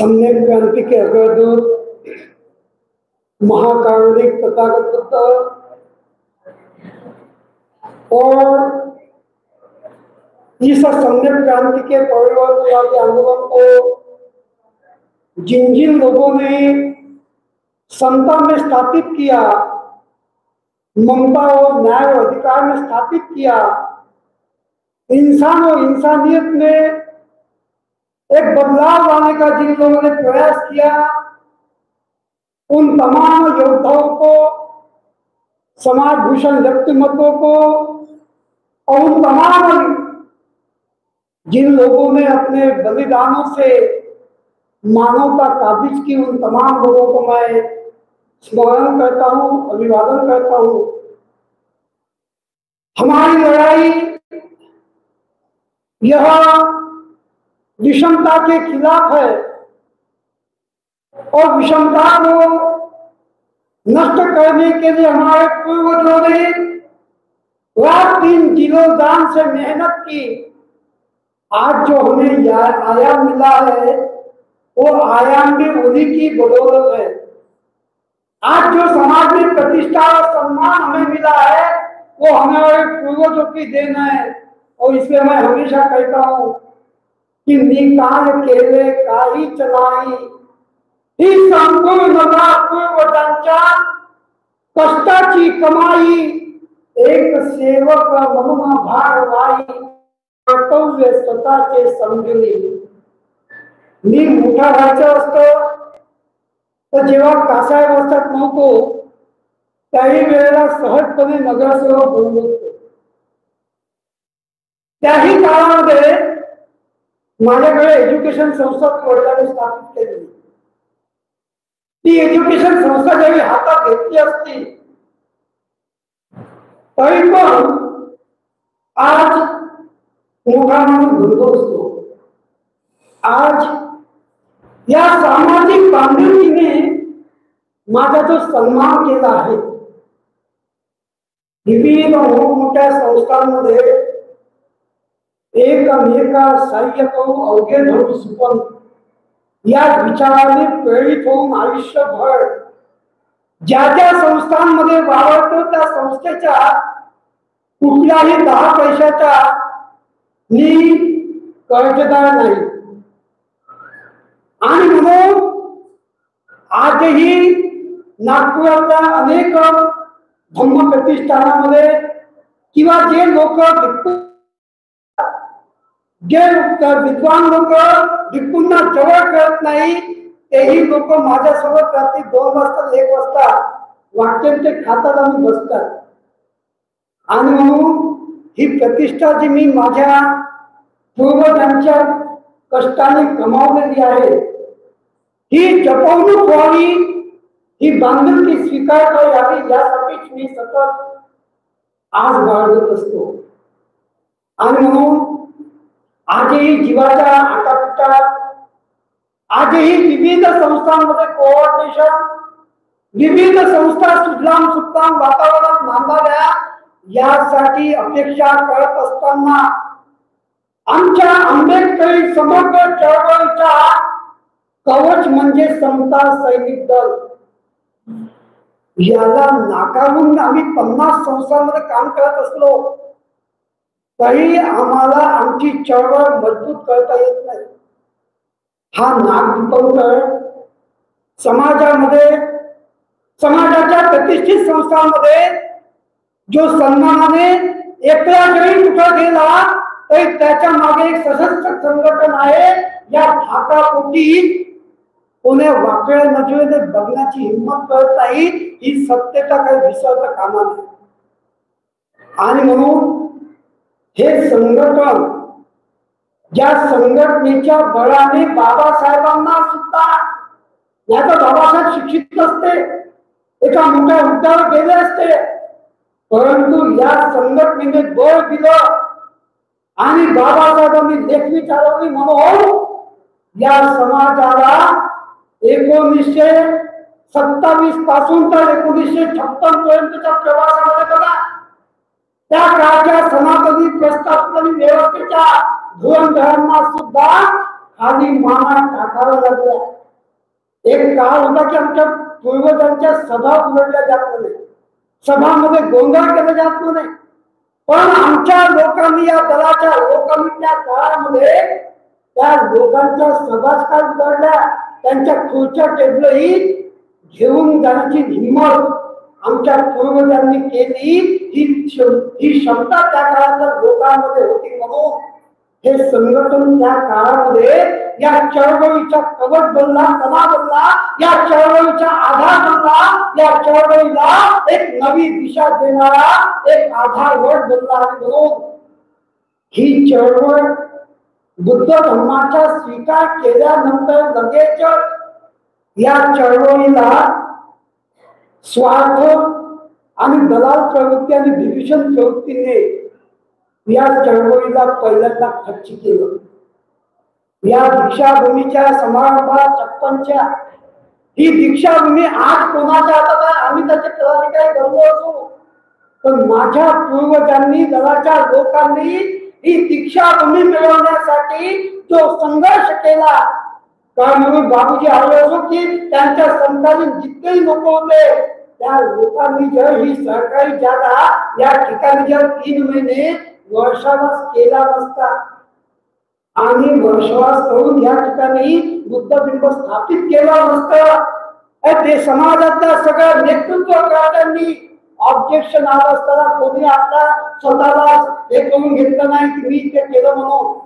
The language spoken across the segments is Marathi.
सम्यक क्रांति के अग्रदूत महाकारुणिक तथागत बुद्ध और इस सम्यक क्रांति के परिवर्तनवादी आंदोलन को जिन जिन लोगों ने समता में स्थापित किया, ममता और न्याय और अधिकार में स्थापित किया, इंसान और इंसानियत में एक बदलाव लाने का जिन लोगों ने प्रयास किया, उन तमाम योद्धाओं को, समाज भूषण व्यक्तिमत्वों को और उन तमाम जिन लोगों ने अपने बलिदानों से मानवता काबिज की, उन तमाम लोगों को मैं स्मरण करता हूं, अभिवादन करता हूं। हमारी लड़ाई यह विषमता के खिलाफ है और विषमता को नष्ट करने के लिए हमारे पूर्वजों ने रात दिन दिलोजान से मेहनत की। आज जो हमें आयाम मिला है वो आयाम भी उन्हीं की बदौलत है। आज जो समाज में प्रतिष्ठा और सम्मान हमें मिला है वो हमारे पूर्वजों की देन है। और इसलिए मैं हमेशा कहता हूं कि निकाल केले काही चलाई ही संपूर्ण पूर्वजांच्या कष्टाची कमाई, एक सेवक म्हणून भार लाई कर्तव्य स्वतःचे समजली। मी मोठा व्हायचं असतं तर जेव्हा कासाय अवस्थेत नव्हतो त्याही वेळेला सहजपणे नगरसेवक बनलो होतो। त्याही काळामध्ये माझ्याकडे एज्युकेशन संस्था वडिलांनी स्थापित केली। ती एज्युकेशन संस्था जरी हातात घेतली असती तरी पण आज मोठा म्हणून बनलो असतो। आज या सामाजिक बांधिलकीने माझा जो सन्मान केला आहे, विविध मोठमोठ्या संस्थांमध्ये एकमेका सहाय्य करून अवघे धरू सुपन या विचाराने प्रेरित होऊन आयुष्यभर ज्या ज्या संस्थांमध्ये वावरतो त्या संस्थेच्या कुठल्याही 10 पैशाचा मी कर्जदार नाही। आणि म्हणून आजही नागपुरातल्या अनेक धम्म प्रतिष्ठानामध्ये किंवा जे लोक विद्वान लोक भिक्खूंना जवळ करत नाही तेही लोक माझ्यासोबत रात्री 2 वाजता 1 वाजता वाक्यांचे खातात आणि बसतात। आणि म्हणून ही प्रतिष्ठा जी मी माझ्या पूर्वजांच्या कष्टाने कमावलेली आहे ही जपवणूक व्हावी, ही बांधिलकी स्वीकारता यावी यासाठीच मी सतत आज बाळगत असतो। आणि म्हणून आजही जीवाच्या आटापिटात, आजही विविध संस्थांमध्ये कोऑर्डिनेशन, विविध संस्था सुजलाम सुफलाम वातावरणात बांधाव्या यासाठी अपेक्षा करत असताना आमच्या आंबेडकरी समग्र चळवळीचा कवच म्हणजे समता सैनिक दल, याला नाकारून आम्ही 50 संस्थांमध्ये काम करत असलो तरी आम्हाला आमची चळवळ मजबूत करता येत नाही। हा नागरिकत्व समाजामध्ये, समाजाच्या प्रतिष्ठित संस्थांमध्ये जो सन्मानाने एकला जरी कुठं गेला तरी त्याच्या मागे एक सशस्त्र संघटन आहे। या धाकापोटी कोणी वाकड्या नजरेने बघण्याची हिंमत करत नाही, ही सत्यता काही विसरता कामा नये। आणि म्हणून हे संघटन, ज्या संघटनेच्या बळाने बाबासाहेबांना सुद्धा, याचा बाबासाहेब शिक्षित असते, एका मोठ्या हुद्द्यावर गेले असते, परंतु या संघटनेने बळ दिलं आणि बाबासाहेबांनी लेखणी चालवली म्हणून या समाजाला 1927 पासून तर 1956 पर्यंतच्या प्रवासामध्ये बघा त्या काळच्या सनातनी प्रस्थापित व्यवस्थेच्या धोरणधारांना सुद्धा खाली माना टाकाव्या लागल्या। एक काळ होता की आमच्या पूर्वजांच्या सभा उघडल्या जात नाही, सभामध्ये गोंधळ केला जात नाही, पण आमच्या लोकांनी या दलाच्या लोकांनी त्या काळामध्ये त्या लोकांच्या सभाच काय उघडल्या, त्यांच्या खुर्च्या टेबलही घेऊन जाण्याची हिंमत आमच्या पूर्वजांनी केली। ही क्षमता त्या काळातल्या लोकांमध्ये होती, म्हणून हे संघटन त्या काळामध्ये या चळवळीचा कवच बनला, कणा बनला, या चळवळीचा आधार बनला, या चळवळीला एक नवी दिशा देणारा एक आधारवड बनला। म्हणून ही चळवळ बुद्ध धर्माचा स्वीकार केल्यानंतर लगेच या चळवळीला स्वार्थ आणि दलाल प्रवृत्ती आणि विभीषण प्रवृत्तीने या चळवळीला पहिल्यांदा खच्च केलं। या दीक्षाभूमीच्या समारंभात 56च्या ही दीक्षाभूमी आज कोणाच्या हातात आहे, आम्ही त्याचे पदाधिकारी बनलो असो, पण माझ्या पूर्वजांनी दलाच्या लोकांनी ही दीक्षाभूमी मिळवण्यासाठी जो संघर्ष केला, कारण बाबूजी हवे असो की त्यांच्या समकालीन जितकेही लोक होते, त्या लोकांनी जर ही सरकारी जागा या ठिकाणी जर 3 महिने वर्षावास केला नसता आणि वर्षवास करून या ठिकाणी बुद्धबिंब स्थापित केलं नसतं, ते समाजातल्या सगळ्या नेतृत्वकर्त्यांनी ऑब्जेक्शन आलं असताना कोणी आपला स्वतःला हे करून घेतलं नाही की मी ते केलं म्हणून,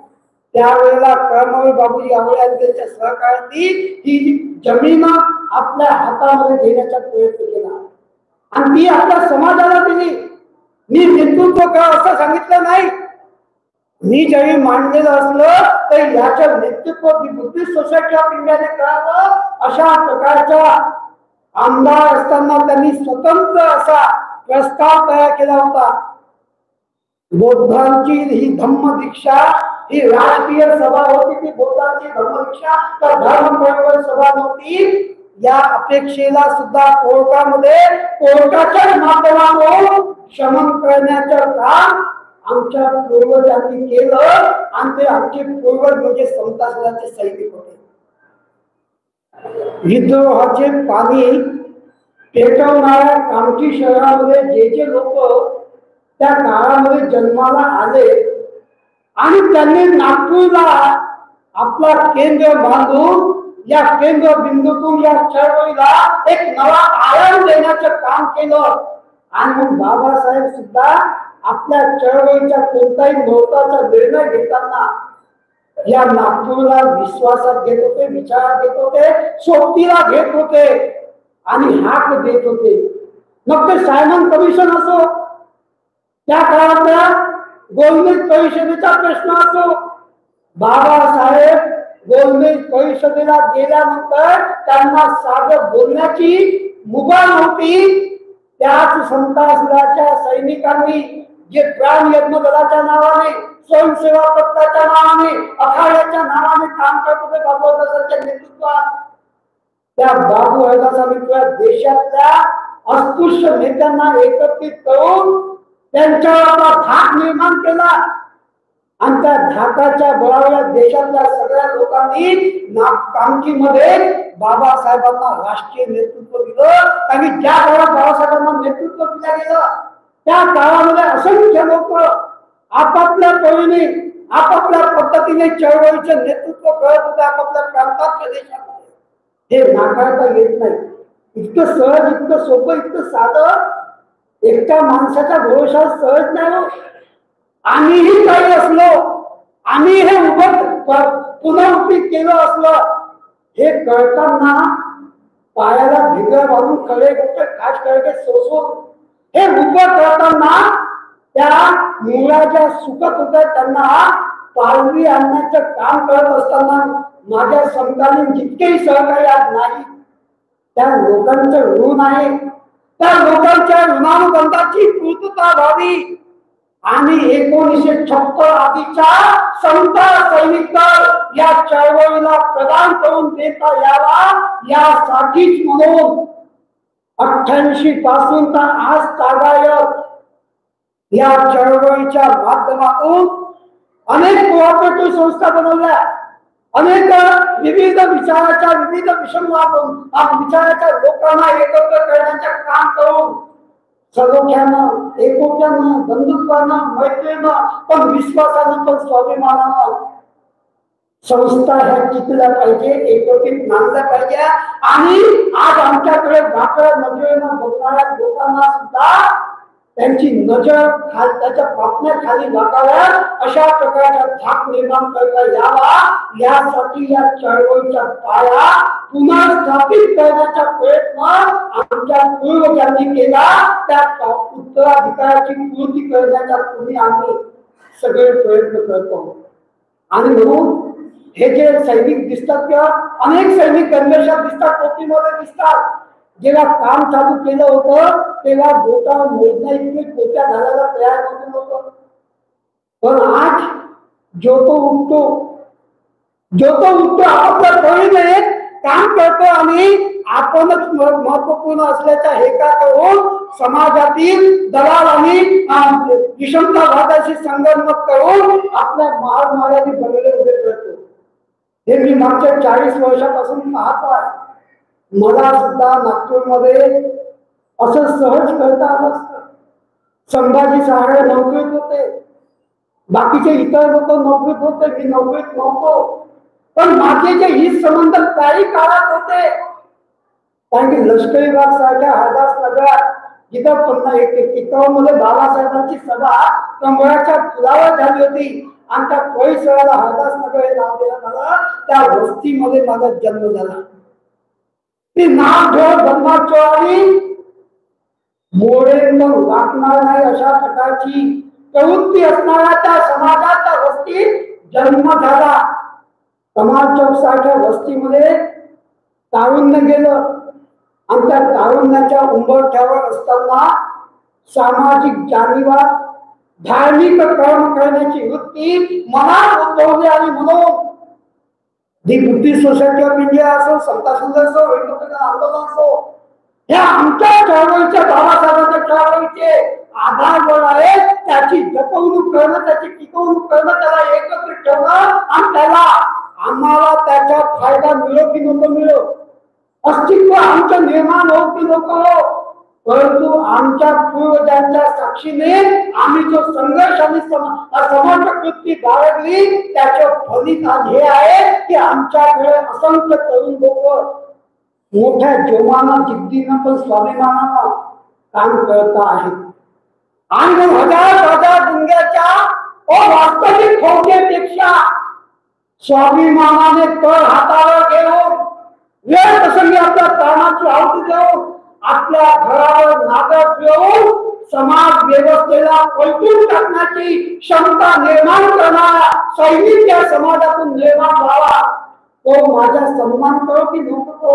त्यावेळेला कर्मवीर बाबूजी आवळे आणि त्यांच्या सहकार्यांनी ही जमीन आपल्या हातामध्ये घेण्याचा प्रयत्न केला आणि ती आपल्या समाजाला दिली। मी नेतृत्व कर असं सांगितलं नाही, मी ज्यावेळी मांडलेलं असलं तर याचं नेतृत्व बुद्धिस्ट सोसायटी ऑफ इंडियाने करावं अशा प्रकारचा आमदार असताना त्यांनी स्वतंत्र असा प्रस्ताव तयार केला होता। बौद्धांची ही धम्म दीक्षा ही राष्ट्रीय सभा होती, ती बौद्धांची धम्म दीक्षा तर धर्म परिवर्तन सभा नव्हती। या अपेक्षेला सुद्धा कोर्टाच्या माध्यमातून शमन करण्याचं काम आमच्या पूर्वजांनी केलं आणि ते आमचे पूर्वज म्हणजे समतासनाचे सैनिक होते। विद्रोहाचे पाणी पेटवणाऱ्या कामठी शहरामध्ये जे लोक त्या काळामध्ये जन्माला आले आणि त्यांनी नागपूरला आपला केंद्र बांधून या केंद्र बिंदूतून या चळवळीला एक नवा आयाम देण्याचं काम केलं आणि मग बाबासाहेब सुद्धा आपल्या चळवळीच्या कोणताही महत्वाचा निर्णय घेताना या नागपूरला विश्वासात घेत होते, विचारात घेत होते, सोबतीला घेत होते आणि हाक देत होते। मग ते सायमन कमिशन असो, त्या काळातल्या गोलमेज परिषदेचा प्रश्न असो, बाबासाहेब गोलमेज परिषदेला गेल्यानंतर त्यांना साधं बोलण्याची मुभा नव्हती। त्याच समतासनाच्या सैनिकांनी जे प्राण यज्ञ दलाच्या नावाने, स्वयंसेवा पथकाच्या नावाने, अखाड्याच्या नावाने काम करत होते बाबू हरदासांच्या नेतृत्वात, त्या बाबू हरदासांनी देशातल्या अस्पृश्य नेत्यांना एकत्रित करून त्यांच्यावर धाक निर्माण केला आणि त्या धाकाच्या बळावर देशातल्या सगळ्या लोकांनी कामठीमध्ये बाबासाहेबांना राष्ट्रीय नेतृत्व दिलं। आणि ज्या काळात बाबासाहेबांना नेतृत्व दिलं गेलं त्या काळामध्ये असंख्य लोक आपापल्या परीने आपापल्या पद्धतीने चळवळीचे नेतृत्व करत होते आपापल्या प्रांतात प्रदेशामध्ये। हे नाकारता येत नाही। इतकं सहज, इतकं सोपं, इतकं साधं एकट्या माणसाच्या भरोशावर सहज नाही। आम्हीही काही असलो, आम्ही हे पुनरुत्थित केलं असलं, हे कळताना पायाला भिगळ बांधून खडे खास खडे सोसून हे उभं करताना त्या मुलाच्या सुखत होत्या त्यांना पालवी आणण्याचं काम करत असताना माझ्या समकालीन जितकेही सहकारी आज नाही, त्या लोकांचं ऋण आहे। त्या लोकांच्या ऋणानुबंधाची पूर्तता व्हावी आणि 1956 आधीच्या संत सैनिक दल या चळवळीला प्रदान करून देता यावा यासाठीच म्हणून 88 पासून तर आज तागायत या चळवळीच्या माध्यमातून अनेक कोऑपरेटिव्ह संस्था बनवल्या, अनेक विविध विचाराच्या विविध विचाराच्या लोकांना एकत्र करण्याचे काम करून सलोख्यानं एकोप्यानं बंधुत्वानं मैत्रीनं पण विश्वासानं पण स्वाभिमानानं संस्था ह्या टिकल्या पाहिजे, एकोपित मानल्या पाहिजे. आणि आज आमच्याकडे वाकड्या नजरेनं बघणाऱ्या लोकांना सुद्धा त्यांची नजर त्याच्या पापण्याखाली वाकाव्यात अशा प्रकारचा धाक निर्माण करता यावा, यासाठी या चळवळीच्या पाया पुनर्स्थापित करण्याचा प्रयत्न आमच्या पूर्वजांनी केला. त्या उत्तराधिकाराची पूर्ती करण्याचा तुम्ही आम्ही सगळे प्रयत्न करतो. आणि म्हणून हे जे सैनिक दिसतात किंवा अनेक सैनिक गणवेशात दिसतात, टोपीमध्ये दिसतात, जेव्हा काम चालू केलं होतं तेव्हा बोटावर मोजण्या इतके टोप्या घालायला तयार नव्हतं. पण आज जो तो उठतो आपापल्या परीने काम करतो आणि आपणच महत्वपूर्ण असल्याचा हेका करून समाजातील दलाल आणि विषमतावादाशी संगनमत करून आपल्या महामार्गाने बनवले उभे करतो. हे मी मागच्या 40 वर्षापासून पाहतो आहे. मला सुद्धा नागपूरमध्ये असं सहज करता आलं असतं. संभाजी सहारे नोकरीत होते, बाकीचे इतर लोक नोकरीत होते, मी नोकरीत नव्हतो. पण माझे जे हित संबंध काही काळात होते, कारण की लष्करी भाग सारख्या हरदास नगरात जिथं 51 बाबासाहेबांची सभा कमळाच्या फुलावर झाली होती आणि त्या परिसराला हरदास नगर हे नाव देण्यात आलं. त्या वस्तीमध्ये माझा जन्म झाला. ती नाव घेऊन जन्माचो आणि मोडे वाकणार नाही अशा प्रकारची प्रवृत्ती असणाऱ्या त्या समाजात त्या वस्तीत जन्म झाला. कमाल चौक सारख्या वस्तीमध्ये तारुण्य गेलं आणि त्या तारुण्याच्या उंबरठ्यावर असताना सामाजिक जाणीवा, धार्मिक कर्म करण्याची वृत्ती मनात उद्भवली. आणि म्हणून दी बुद्धिस्ट सोसायटी ऑफ इंडिया असो, समता सुंदर असो, आंदोलन असो, ह्या आमच्या चळवळीच्या बाबासाहेबांच्या चळवळीचे आधारबळ आहे. त्याची जपवणूक करणं, त्याची टिकवणूक करणं, त्याला एकत्र ठेवणं आणि त्याला आम्हाला त्याचा फायदा मिळो की नको मिळो, अस्तित्व आमचं निर्माण हो की नको हो, परंतु आमच्या पूर्वजांच्या साक्षीने आम्ही जो संघर्ष आणि समर्पक वृत्ती बाळगली त्याचं फलित आज हे आहे की आमच्याकडे असंख्य तरुण लोक मोठ्या जोमानं, जिद्दीनं पण स्वाभिमानानं काम करत आहेत. आणि हजार दुंग्याच्या वास्तविक फौजेपेक्षा स्वाभिमानाने तळ हातावर घेऊन वेळ प्रसंगी आपल्या प्राणाची आहुती देऊन आपल्या घरावर नागर ठेवून समाज व्यवस्थेला पलटून टाकण्याची क्षमता निर्माण करणारा सैनिक या समाजातून निर्माण व्हावा. तो माझा सन्मान करो की नको,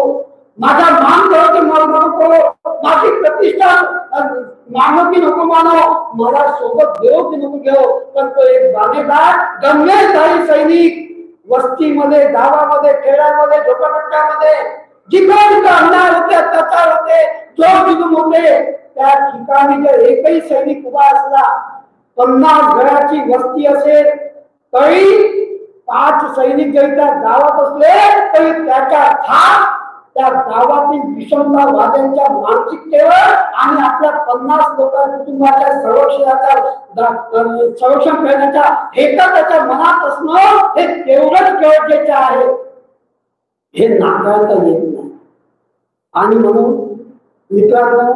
माझा मान करो की नको, माझी प्रतिष्ठा मानो की नको मानो, मला सोबत घेऊ की नको घेऊ, पण तो एक बाणेदार गंभीरधारी सैनिक वस्तीमध्ये, गावामध्ये, खेड्यामध्ये, झोपडपट्ट्यामध्ये जिकडे अन्याय होते, अत्याचार होते, जोर होते, त्या ठिकाणी जर एकही सैनिक उभा असला, 50 घराची वस्ती असेल तरी 5 सैनिक जरी त्या गावात असले तरी त्याच्या थाप त्या गावातील विषमतावाद्यांच्या मानसिकतेवर आणि आपल्या 50 लोकांच्या कुटुंबाच्या संरक्षण करण्याच्या हेता त्याच्या मनात असणं हे तेवढंच गरजेचं आहे, हे नाकारता येत नाही. आणि म्हणून मित्रांनो,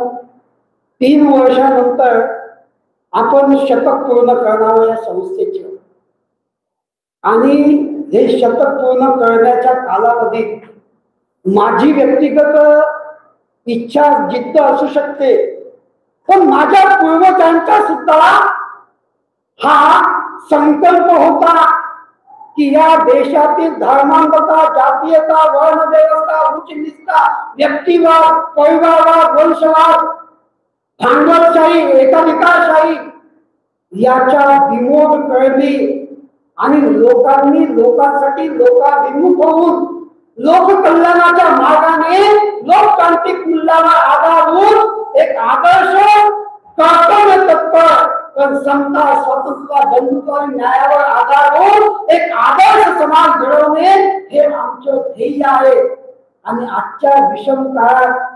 3 वर्षानंतर आपण शतक पूर्ण करणार या संस्थेचे. आणि हे शतक पूर्ण करण्याच्या कालावधीत माझी व्यक्तिगत इच्छा जिद्द असू शकते, पण माझ्या पूर्वजांचा सुद्धा हा संकल्प होता की या देशातील धर्मांधता, जातीयता, वर्ण व्यवस्था, उच्च निष्ठा, व्यक्तिवाद, परिवारवाद, वंशवाद, भांडवलशाही, एकाधिकारशाही याच्या विमोड करणे आणि लोकांसाठी लोकाभिमुख होऊन लोककल्याणाच्या मार्गाने लोकतांत्रिक मूल्यावर आधारून एक आदर्श कर्तव्य तत्पर पण समता, स्वातंत्र्य, बंधुत्व आणि न्यायावर आधारून एक आदर्श समाज घडवणे हे आमचं ध्येय आहे। आणि आजच्या विषम काळात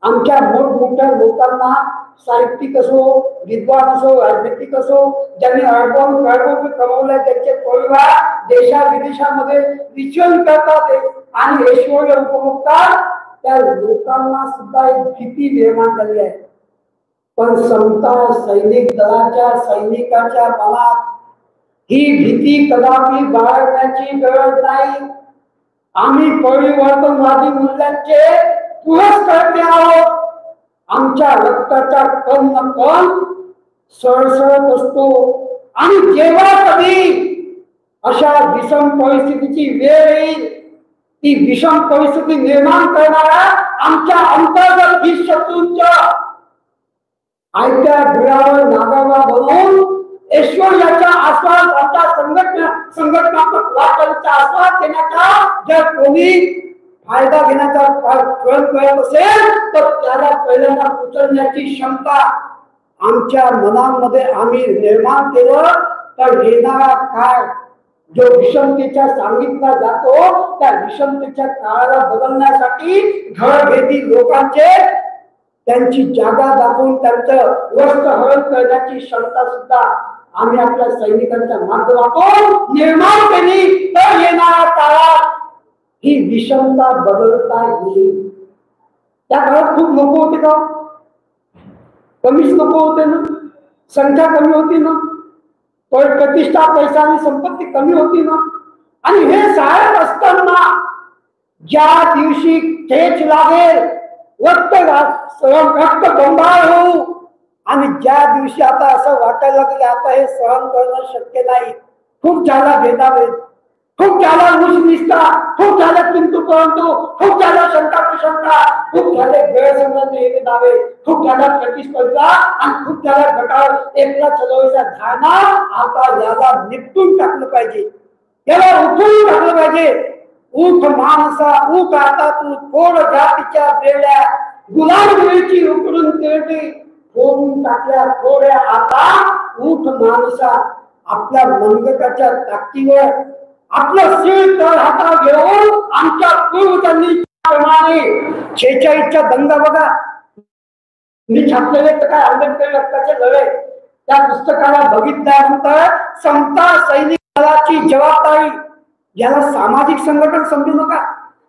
आमच्या मोठमोठ्या लोकांना, साहित्यिक असो, विद्वान असो, राजनीतिक असो, ज्यांनी अडकून कमवलंय त्यांचे परिवार देशा विदेशामध्ये विचरण करतात आणि ऐश्वर्य उपभोगतात, त्या लोकांना सुद्धा एक भीती निर्माण झाली आहे। पण समता सैनिक दलाच्या सैनिकाच्या मनात ही भीती कदापि बाळगण्याची गरज नाही। आम्ही परिवर्तनवादी मूल्यांचे पुरस्कर्ते आहोत। आमच्या रक्ताचा कण न कण सळसळत असतो आणि जेव्हा कधी अशा विषम परिस्थितीची वेळ येईल, ती विषम परिस्थिती निर्माण करणाऱ्या आमच्या अंतर्गत ही शत्रूंच्या आयत्या बिळावर नागावा बनवून ऐश्वर्याचा आस्वाद, आमच्या संघटनात्मक वाटचालीचा आस्वाद घेण्याचा जर कोणी फायदा घेण्याचा प्रयत्न करत असेल तर त्याला पहिल्यांदा उचलण्याची क्षमता आमच्या मनामध्ये आम्ही निर्माण केलं तर येणारा काळ जो विषमतेच्या सांगितला जातो त्या विषमतेच्या काळाला बदलण्यासाठी घरभेदी लोकांचे त्यांची जागा दाखवून त्यांचं वस्त्र हरण करण्याची क्षमता सुद्धा आम्ही आपल्या सैनिकांच्या माध्यमातून निर्माण केली तर येणाऱ्या काळात ही विषमता बदलता येईल। त्या काळात खूप लोक होते का? कमीच लोक होते ना, संख्या कमी होती ना, प्रतिष्ठा, पैसा आणि संपत्ती कमी होती ना। आणि हे साहेब असताना ज्या दिवशी ठेच लागेल, रक्त बंबाळ होऊ आणि ज्या दिवशी आता असं वाटायला लागलं आता हे सहन करणं शक्य नाही, खूप झाला भेदाभेद, खूप झाला निष्ठा, खूप झालं किंतु परंतु, खूप झाला शंका कुशंका, खूप झाले गैरसमज दावे, खूप झाला प्रतिस्पर्धा आणि खूप झाला गटावर एकला चलवायचा धारणा, आता याला निपटून टाकलं पाहिजे, याला उठून टाकलं पाहिजे। उठ माणसा उठ, आता तू थोड जातीच्या बेड्या गुलामगिरीची उकडून केली फोडून टाकल्या थोड्या, आता उठ माणसा आपल्या मनगटाच्या ताकदीवर आपलं शिर तळ हातात घेऊन आमच्या पूर्वजांनी प्रमाणे 46चा दंगा बघा मी छापलेले तर काय आंबेडकर रक्ताचे लढे त्या पुस्तकाला बघितल्यानंतर समता सैनिक दलाची जबाबदारी, याला सामाजिक संघटन समजू नका,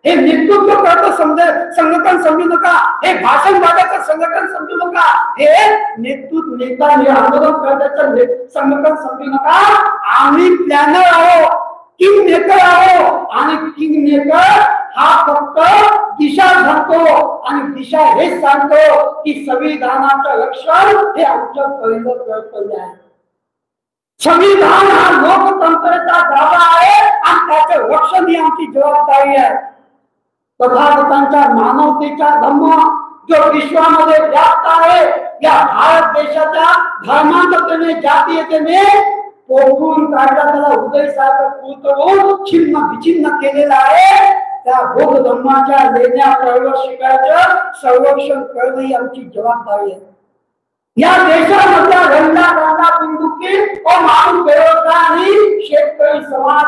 हे नेतृत्व करतं संघटन समजू नका, हे भाषण वादाचं संघटन समजू नका, हे नेतृत्व नेता आंदोलन करण्याचं संघटन समजू नका। आम्ही प्लॅनर आहोत, किंग मेकर आहोत आणि किंग मेकर हा फक्त दिशा सांगतो आणि दिशा हेच सांगतो की संविधानाचं रक्षण हे आमचं पहिलं कर्तव्य आहे। संविधान हा लोकतंत्राचा गाभा आहे आणि त्याचं रक्षण ही आमची जबाबदारी आहे। तथागतांच्या मानवतेचा धम्म जो विश्वामध्ये व्याप्त आहे, या भारत देशाच्या धर्मांतरतेने जातीयतेने पोखरून काढला, त्याला हृदय सारखं कुरतवून छिन्न विचिन्न केलेला आहे, त्या बौद्ध धर्माच्या लेण्या शिकायचं संरक्षण करणं ही आमची जबाबदारी आहे। या देशामधल्या रंगा बिंदुकी व माणूस बेरोजगार आणि शेतकरी समाज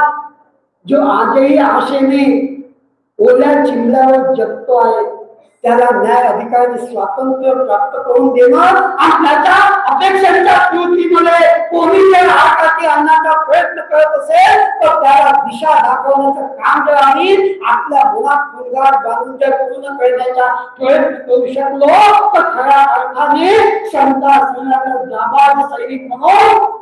जो आजही आशेने ओल्या चिमल्यावर जगतो आहे, त्याला न्याय अधिकार आणि स्वातंत्र्य प्राप्त करून देणं आणि त्याच्या अपेक्षांच्या पूर्तीमध्ये कोणी जर हाताची आणण्याचा प्रयत्न करत असेल तर त्याला दिशा दाखवण्याचं काम जर आम्ही आपल्या मुलात गुणगार बांधून जर पूर्ण करण्याचा प्रयत्न करू शकलो तर खऱ्या अर्थाने समता सैन्याचा जाबाज सैनिक म्हणून,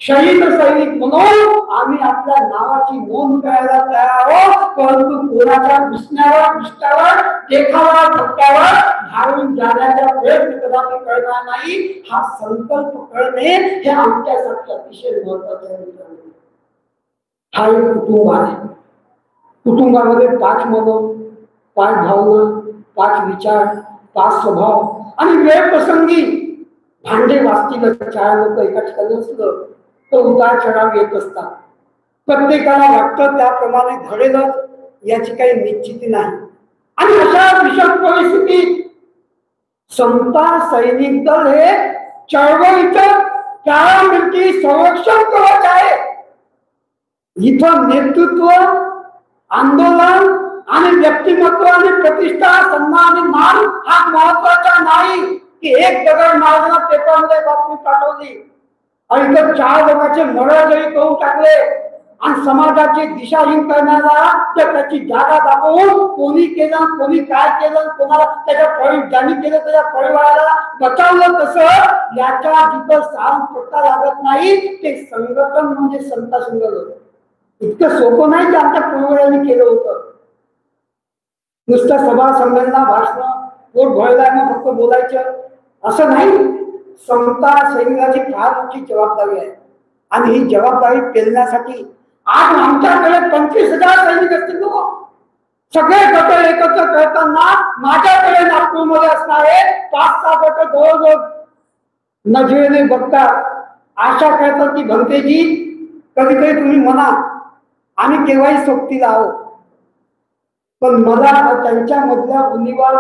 शहीद सैनिक म्हणून आम्ही आपल्या नावाची नोंद करायला तयार आहोत। परंतु कोणाच्या दुसऱ्यावर देखावा धक्क्यावर धावून जाण्याचा प्रयत्न कदापि करणार नाही, हा संकल्प करणे हे आमच्यासाठी अतिशय महत्त्वाचे आहे। हा एक कुटुंब आहे, कुटुंबामध्ये 5 मन, 5 भावना, 5 विचार, 5 स्वभाव आणि वेळ प्रसंगी भांडे वाजतील, 4 लोक एका ठिकाणी असलं तर उतार चढाव येत असतात। प्रत्येकाला वाटतं त्याप्रमाणे घडेलच याची काही निश्चिती नाही आणि अशा विषम परिस्थितीत समता सैनिक दल हे चळवळीचं काळा मिल्की संरक्षण कवच आहे. इथं नेतृत्व, आंदोलन आणि व्यक्तिमत्व आणि प्रतिष्ठा, सन्मान आणि मान हा महत्वाचा नाही की एक दगड मारला पेपरमध्ये बातमी पाठवली आणि इथं 4 लोकांचे मर्डर जरी करून टाकले आणि समाजाची दिशाहीन करणारा तर त्याची जागा दाखवून कोणी केलं, कोणी काय केलं, कोणाला त्याच्या ज्यांनी केलं त्याच्या परिवाराला बचावलं कसं याच्या जिथं साम पत्ता लागत नाही ते संघटन म्हणजे संता संघटन. इतकं सोपं नाही की आमच्या पूर्वजांनी केलं होतं. नुसतं सभा संमेलना भाषण पोट भरलाय मग फक्त बोलायचं असं नाही. समता सैनिकाची फार मोठी जबाबदारी आहे आणि ही जबाबदारी पेलण्यासाठी आज आमच्याकडे 25,000 सैनिक असतील. सगळे गट एकत्र करताना माझ्याकडे नागपूरमध्ये असणारे 5-6 गट जवळजवळ नजरेने बघतात. आशा करतात की भंतेजी कधी कधी तुम्ही म्हणा आम्ही केव्हाही सोबतीला आहोत, पण मला त्यांच्यामधल्या उणीवा,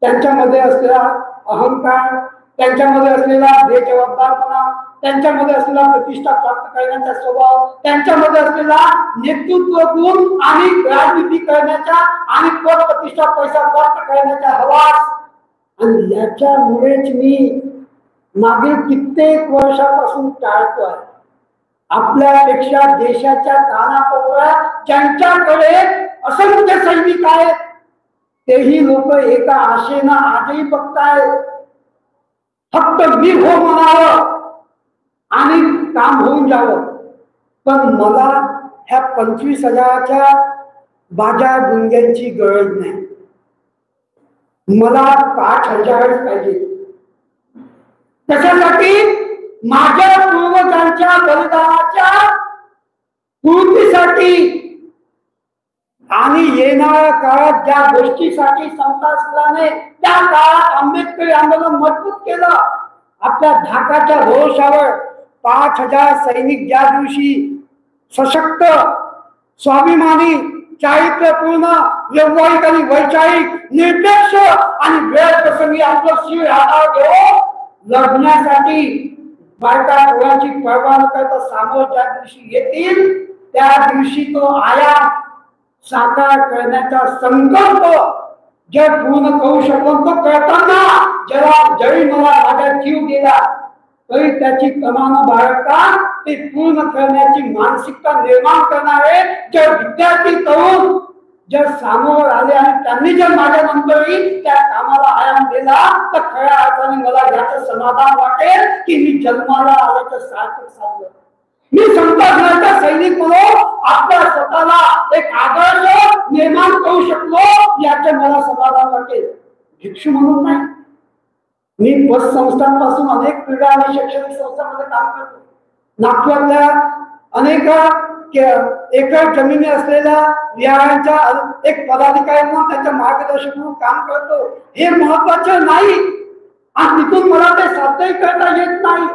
त्यांच्यामध्ये असलेला अहंकार, त्यांच्यामध्ये असलेला बेजबाबदारपणा, त्यांच्यामध्ये असलेला प्रतिष्ठा प्राप्त करण्याचा स्वभाव, त्यांच्यामध्ये असलेला नेतृत्व गुण आणि राजनीती करण्याचा आणि पद प्रतिष्ठा पैसा प्राप्त करण्याचा हवास, आणि याच्यामुळेच मी मागील कित्येक वर्षापासून टाळतोय. आपल्यापेक्षा देशाच्या कानाकोपऱ्यात ज्यांच्याकडे असंख्य सैनिक आहेत तेही लोक एका आशेनं आजही बघतायत फक्त मी हो म्हणावं आणि काम होऊन जावं. पण मला ह्या 25,000च्या बाजा गुंग्यांची गरज नाही. मला 5,000 पाहिजे. त्याच्यासाठी माझ्या पूर्वजांच्या बलिदानाच्या पूर्तीसाठी आणि येणाऱ्या काळात ज्या गोष्टीसाठी समता संघाने त्या काळात आंबेडकरी आंदोलन मजबूत केलं, आपल्या धाकाच्या भरोशावर 5,000 सैनिक ज्या दिवशी सशक्त, स्वाभिमानी, चारित्र्यपूर्ण, व्यावहारिक आणि वैचारिक, निरपेक्ष आणि वेळ प्रसंगी आपलं शिर हातावर घेऊन लढण्यासाठी बायका पोरांची पर्वा न करता सामोर ज्या दिवशी येतील त्या दिवशी तो आयाम साकार करण्याचा संकल्प जे पूर्ण करू शकतो तो करताना जरी मला माझा जीव गेला तरी त्याची कमान बाळगता ते पूर्ण करण्याची मानसिकता निर्माण करणारे जे विद्यार्थी तरुण जर सामोर आले आणि त्यांनी जर माझ्या नंतरही त्या कामाला आयाम दिला तर खऱ्या अर्थाने मला याचं समाधान वाटेल की मी जन्माला आल्याचं सार्थक साधलं. मी संघटनाचा सैनिक म्हणून आपल्या स्वतःला एक आदर्श निर्माण करू शकलो याचे मला समाधान वाटेल. भिक्षू म्हणून नाही. मी पतसंस्थांपासून अनेक क्रीडा आणि शैक्षणिक संस्थांमध्ये काम करतो. नागपुरातल्या अनेक एकर जमिनी असलेल्या विहारांच्या एक पदाधिकारी म्हणून त्यांच्या मार्गदर्शक म्हणून काम करतो. हे महत्वाचे नाही आणि तिथून मला ते साध्यही करता येत नाही.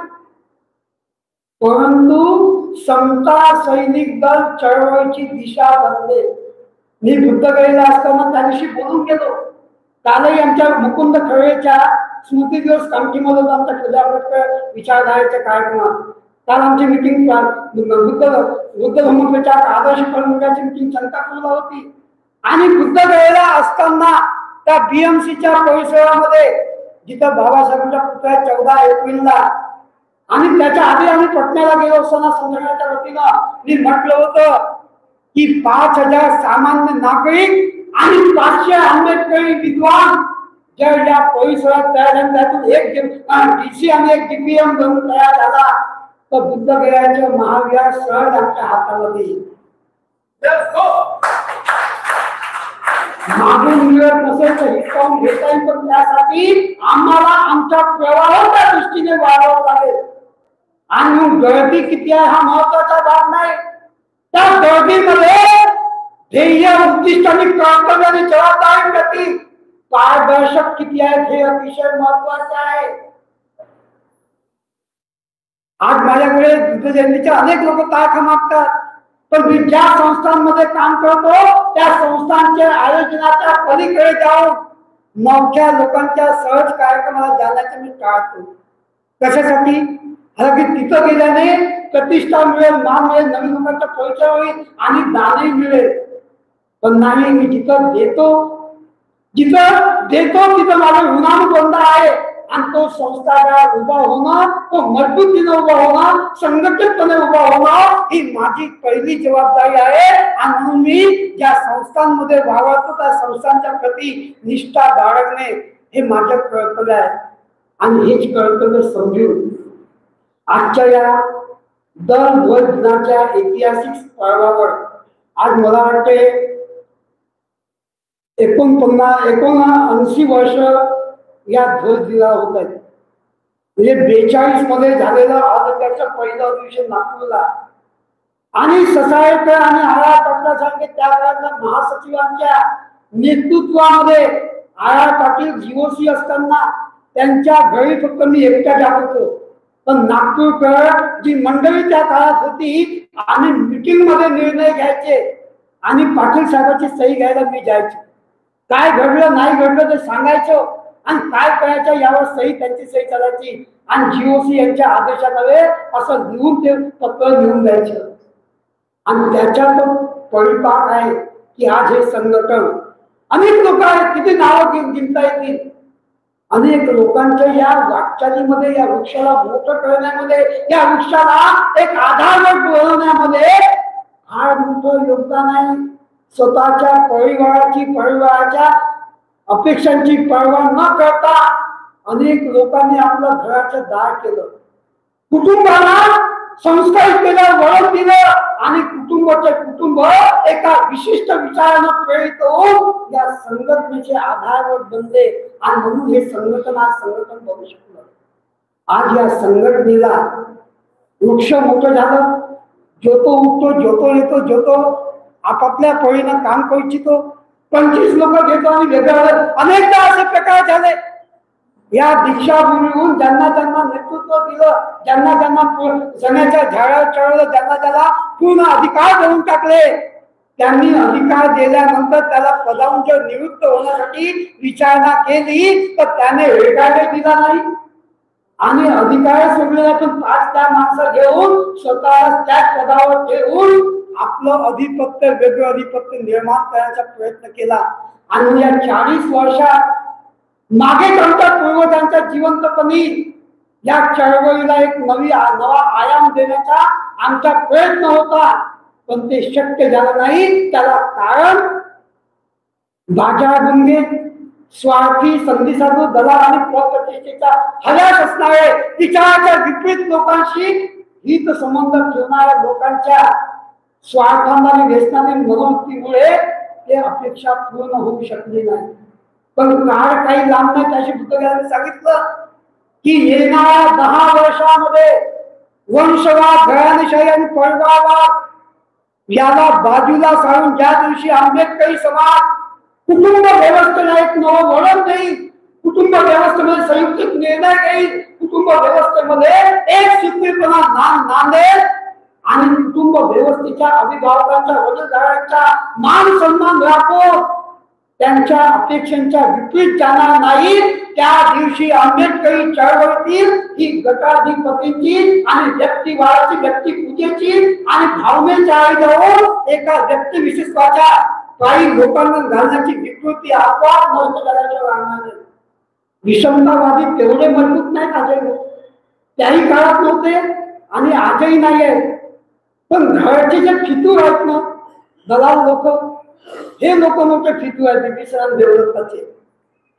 परंतु समता सैनिक दल चळवळीची दिशा बदले. मी बुद्धगयेला असताना त्या दिवशी बोलून गेलो. कालही आमच्या मुकुंद खळेच्या स्मृती दिवस कामठीमध्ये आमच्या खुल्या आंबेडकर विचारधारेच्या कार्यक्रमात काल आमची मीटिंग बुद्ध धर्मप्रचार आदर्श फलमुगाची मीटिंग चंद्रपूरला होती आणि बुद्धगयेला असताना त्या बीएमसीच्या परिसरामध्ये जिथं बाबासाहेबांच्या पुतळ्या 14 एप्रिलला आणि त्याच्या आधी आम्ही पटण्याला गेलो असताना संघटनेच्या वतीनं मी म्हटलं होतं की 5,000 सामान्य नागरिक आणि 500 आंबेडकरी विद्वान जर या परिसरात तयार झाले त्यातून एक डीसी आणि एक डीपीएम बनून तयार झाला तर बुद्धगयाचे महाविहार सहज आमच्या हातामध्ये येईल. मागून मिळत नसेल तर हिसकावून घेता येईल पण त्यासाठी आम्हाला आमच्या प्रवाहाच्या दृष्टीने वाढवावं लागेल. आणि गर्दी किती आहे हा महत्वाचा भाग नाही. त्या गर्दीमध्ये ध्येय, उद्दिष्ट आणि कर्तव्य आणि जबाबदारी प्रती पारदर्शक किती आहेत हे अतिशय महत्वाचे आहे. आज माझ्याकडे बुद्ध जयंतीचे अनेक लोक तारखा मागतात पण मी ज्या संस्थांमध्ये काम करतो त्या संस्थांच्या आयोजनाच्या पलीकडे जाऊन नवख्या लोकांच्या सहज कार्यक्रमाला जाण्याचे मी टाळतो. कशासाठी? की तिथं गेल्याने प्रतिष्ठा मिळेल, मान मिळेल, नवीन लोकांचा परिचय होईल आणि दानही मिळेल. पण नाही, मी जिथं देतो तिथं माझं ऋणानुबंध आहे. आणि तो संस्थागार उभा होणं, तो मजबूतीने उभा होणं, संघटितपणे उभा होणं ही माझी पहिली जबाबदारी आहे. आणि म्हणून मी ज्या संस्थांमध्ये वावरतो त्या संस्थांच्या प्रती निष्ठा बाळगणे हे माझं कर्तव्य आहे. आणि हेच कर्तव्य समजून आजच्या या ध्वज दिनाच्या ऐतिहासिक पर्वावर आज मला वाटते 79 वर्ष या ध्वज दिला होत आहेत. म्हणजे 42 मध्ये झालेला त्याचं पहिलं अधिवेशन नागपूरला आणि ससायकर आणि आर पाटलासारखे त्या काळातल्या महासचिवांच्या नेतृत्वामध्ये आर पाटील जीओसी असताना त्यांच्या घरी फक्त मी एकटा जात होतो. पण नागपूरकर जी मंडळी त्या काळात होती आणि मीटिंग मध्ये निर्णय घ्यायचे आणि पाटील साहेबांची सही घ्यायला मी जायचो. काय घडलं नाही घडलं ते सांगायचं आणि काय करायचं यावर सही त्यांची सही चालायची आणि जीओसी यांच्या आदेशाद्वारे असं लिहून ते पत्र लिहून द्यायचं. आणि त्याच्यात परिपाक आहे की आज हे संघटन अनेक लोक आहेत, किती नावं गिनता येतील. अनेक लोकांच्या या वाटचालीमध्ये, या वृक्षाला मोठं करण्यामध्ये, या वृक्षाला एक आधारवट बनवण्यामध्ये फार मोठं योगदान आहे. स्वतःच्या परिवाराच्या अपेक्षांची पर्वा न करता अनेक लोकांनी आपलं घराचं दार केलं, कुटुंबाला संस्कारित केलं, वळण दिलं आणि कुटुंब एका विशिष्ट विचारानं प्रेरित होऊन या संघटनेचे आधारवर बनले. आणि म्हणून हे संघटन आज संघटन बनू शकलं. आज या संघटनेला वृक्ष मोठं झालं, ज्योतो उठतो, ज्योतो येतो, ज्योतो आपापल्या परीनं काम करू इच्छितो, 25 लोक घेतो आणि वेगळं. अनेकदा असे प्रकार झाले. या दीक्षाभूमीहून ज्यांना नेतृत्व दिलं, ज्यांना सणाच्या झाडावर चढवलं, ज्यांना पूर्ण अधिकार देऊन टाकले, त्यांनी अधिकार दिल्यानंतर त्याला पदावून निवृत्त होण्यासाठी विचारणा केली तर त्याने वेगाने दिला नाही. आणि अधिकार सोडलेला पण 5-10 माणसं घेऊन स्वतः त्याच पदावर ठेवून आपलं अधिपत्य, वेगळं अधिपत्य निर्माण करण्याचा प्रयत्न केला. आणि या 40 वर्षात मागे आमच्या पूर्वजांच्या जिवंतपणी या चळवळीला एक नवा आयाम देण्याचा आमचा प्रयत्न होता. पण ते शक्य झालं नाही. त्याला कारण बाजारगुंगे, स्वार्थी, संधीसाधू, दलाल आणि पदप्रतिष्ठेचा हव्यास असणारे, विचाराच्या विपरीत लोकांशी हित संबंध ठेवणाऱ्या लोकांच्या स्वार्थांना आणि व्यसनाने मनोवृत्तीमुळे ते अपेक्षा पूर्ण होऊ शकली नाही. पण काळ काही लांब नाही. त्याशी बुद्धगणाने सांगितलं की येणाऱ्या 10 वर्षामध्ये वंशवाद, घराणेशाही आणि पळवावाद याला बाजूला सारून ज्या दिवशी आंबेडकरी समाज कुटुंब व्यवस्थेला एक नवं वळण देईल, कुटुंब व्यवस्थेमध्ये संयुक्त निर्णय घेईल, कुटुंब व्यवस्थेमध्ये एक सूत्रीपणा नांदेल आणि कुटुंब व्यवस्थेच्या अभिभावकांच्या, वडीलधाऱ्यांचा मान सन्मान राखून त्यांच्या अपेक्षांच्या विपरीत जाणार नाही. त्या दिवशी आंबेडकरी चळवळीतील ही गटाधिपतीची आणि व्यक्तिवादाची, व्यक्तिपूजेची आणि भावनेच्या आईजवळ एका व्यक्तिविशेषाच्या काही लोकांना घालण्याची विकृती आपोआप नष्ट करायच्या राहणार. विषमतावादी तेवढे मजबूत नाहीत आजही लोक, त्याही काळात नव्हते आणि आजही नाही आहेत. पण घरचे जे फितूर आहेत ना दलाल लोक, हे लोक मोठे फितूर आहेत विश्राम देवदत्ताचे.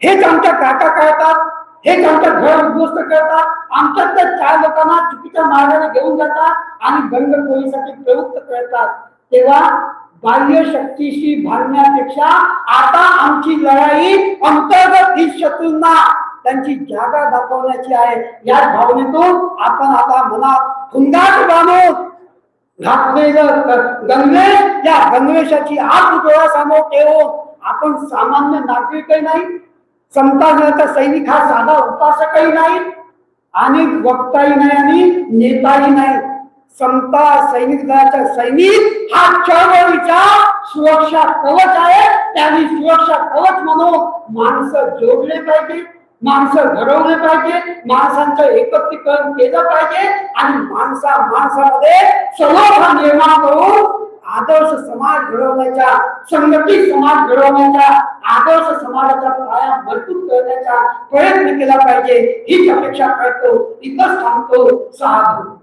हेच आमच्या काका करतात, हेच आमच्या घर उद्ध्वस्त करतात, आमच्यात त्या 4 लोकांना चुकीच्या मार्गाने घेऊन जातात आणि बंडखोरीसाठी प्रवृत्त करतात. तेव्हा बाह्य शक्तीशी भांडण्यापेक्षा आता आमची लढाई अंतर्गत ही शत्रूंना त्यांची जागा दाखवण्याची आहे. या भावनेतून आपण आता मनात हुंदाट बांधून घातलेलं गणवेश, या गणवेशाची आत डोळ्यासमोर ठेवून आपण सामान्य नागरिकही नाही, समता दलाचा सैनिक हा साधा उपासकही नाही आणि वक्ताही नाही आणि नेताही नाही. समता सैनिक दलाचा सैनिक हा चळवळीचा सुरक्षा कवच आहे. त्यांनी सुरक्षा कवच म्हणून माणसं जोडले पाहिजे, माणसं घडवले पाहिजे, माणसांचं एकत्रीकरण केलं पाहिजे आणि माणसामध्ये सलोखा निर्माण करून आदर्श समाज घडवण्याच्या, संघटित समाज घडवण्याच्या, आदर्श समाजाचा पाया मजबूत करण्याचा प्रयत्न केला पाहिजे हीच अपेक्षा करतो. इथंच थांबतो. साधू.